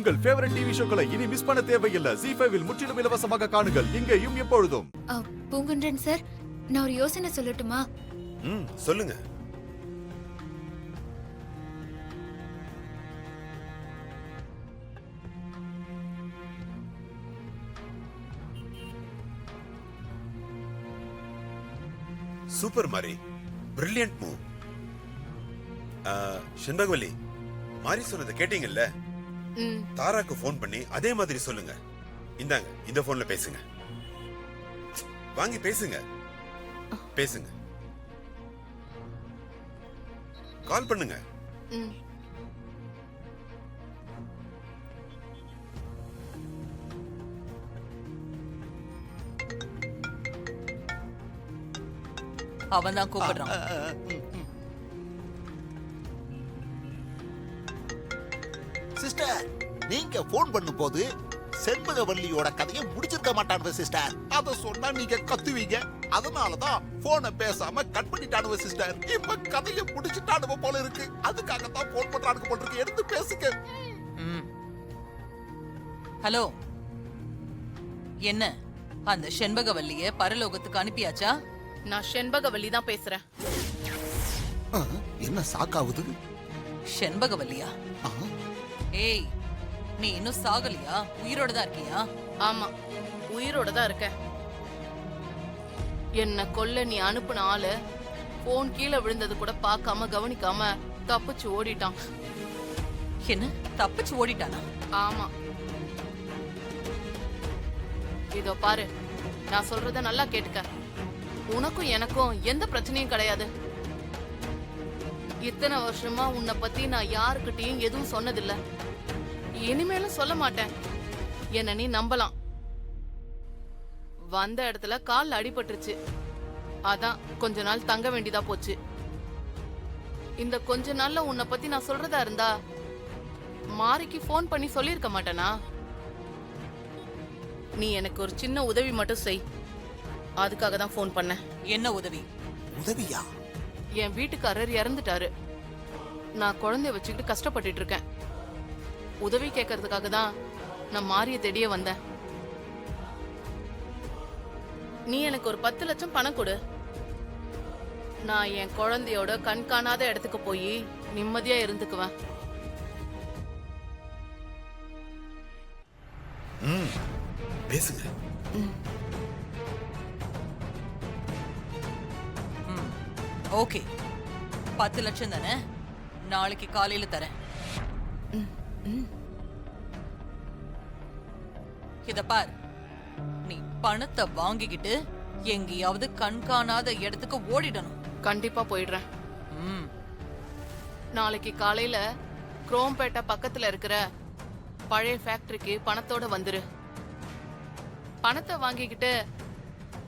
உங்கள் favourite TV ஷோக்களை இனி miss பண்ண தேவையில்லை. ZEE5 இல் முற்றிலும் இலவசமாக காணுங்கள். இங்கேயும் எப்பொழுதும். பூங்குன்றன் சார், நான் ஒரு யோசனை சொல்லட்டுமா? சொல்லுங்க. சூப்பர் மாரி, பிரில்லியன்ட் மூவ். செண்பகவல்லி, மாரி சொன்னதை கேட்டீங்கல்ல? தாராக்கு போன் பண்ணி அதே மாதிரி சொல்லுங்க. இந்தாங்க, இந்த போன்ல பேசுங்க. வாங்கி பேசுங்க. பேசுங்க. கால் பண்ணுங்க. அவன் தான் கூப்பிடுறான். சிஸ்டர், நீங்க போன் பண்ணும் போது செண்பகவல்லியோட கதையை முடிச்சிருக்க மாட்டானுவ சிஸ்டர். அத சொன்னா நீங்க கத்துவீங்க. அதனாலதான் போனை பேசாம கட் பண்ணிட்டானுவ சிஸ்டர். இப்ப கதையை முடிச்சிட்டானுவ போல இருக்கு. அதுக்காக தான் போன் பண்றானுங்க போல இருக்கு. எடுத்து பேசுங்க. ஹலோ, என்ன அந்த செண்பகவல்லிய பரலோகத்துக்கு அனுப்பியாச்சா? நான் செண்பகவல்லி தான் பேசுறேன். என்ன சாக்காவுது? செண்பகவல்லியா? ஏய், நீ இன்னும் சாகலியா? உயிரோட தான் இருக்கியா? ஆமா, உயிரோட தான் இருக்க. என்ன கொல்ல நீ அனுப்புன ஆளு போன் கீழே விழுந்தது கூட பார்க்காம கவனிக்காம தப்பிச்சு ஓடிட்டான். என்ன, தப்பிச்சு ஓடிட்டானா? ஆமா. இதோ பாரு, நான் சொல்றத நல்லா கேட்டுக்க. உனக்கும் எனக்கும் எந்த பிரச்சனையும் கிடையாது. இத்தனை வருஷமா உன்னை பத்தி நான் யாருக்கிட்டையும் எதுவும் சொன்னதில்ல. இனிமேலும் சொல்ல மாட்டேன். என்ன நீ நம்பலாம். வந்த இடத்துல கால் அடிபட்டுருச்சு. அதான் கொஞ்ச நாள் தங்க வேண்டியதா போச்சு. இந்த கொஞ்ச நாள்ல உன்னை பத்தி நான் சொல்றதா இருந்தா மாரிக்கு போன் பண்ணி சொல்லிருக்க மாட்டேனா? நீ எனக்கு ஒரு சின்ன உதவி மட்டும் செய். அதுக்காக தான் போன் பண்ண. என்ன உதவி? உதவியா? என் வீட்டுக்காரர் இறந்துட்டாரு. நான் குழந்தைய வச்சுக்கிட்டு கஷ்டப்பட்டுட்டு இருக்கேன். உதவி கேட்கறதுக்காக தான் நான் மாரிய தேடியே வந்தேன். நீ எனக்கு ஒரு 10 லட்சம் பணம் கொடு. நான் என் குழந்தையோட கண் காணாத இடத்துக்கு போய் நிம்மதியா இருந்துக்குவேன். பேசுங்க. ஓகே, 10 லட்சம் தானே? நாளைக்கு காலையில தரேன். இத பார், நீ பணத்தை வாங்கிக்கிட்டு எங்கேயாவது கண்காணாத இடத்துக்கு ஓடிடணும். கண்டிப்பா போயிடுறேன். நாளைக்கு காலையில குரோம்பேட்டை பக்கத்துல இருக்கிற பழைய ஃபேக்டரிக்கு பணத்தோட வந்துரு. பணத்தை வாங்கிக்கிட்டு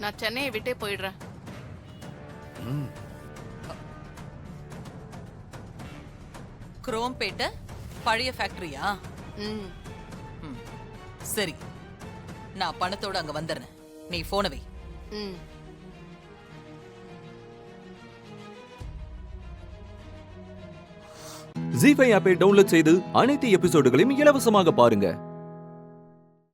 நான் சென்னையை விட்டே போயிடுறேன். குரோம்பேட்டை பழைய ஃபேக்டரியா? சரி, நான் பணத்தோட அங்க வந்துடுறேன். நீ போன வை. ZEE5 ஆப்பை டவுன்லோட் செய்து அனைத்து எபிசோடுகளையும் இலவசமாக பாருங்க.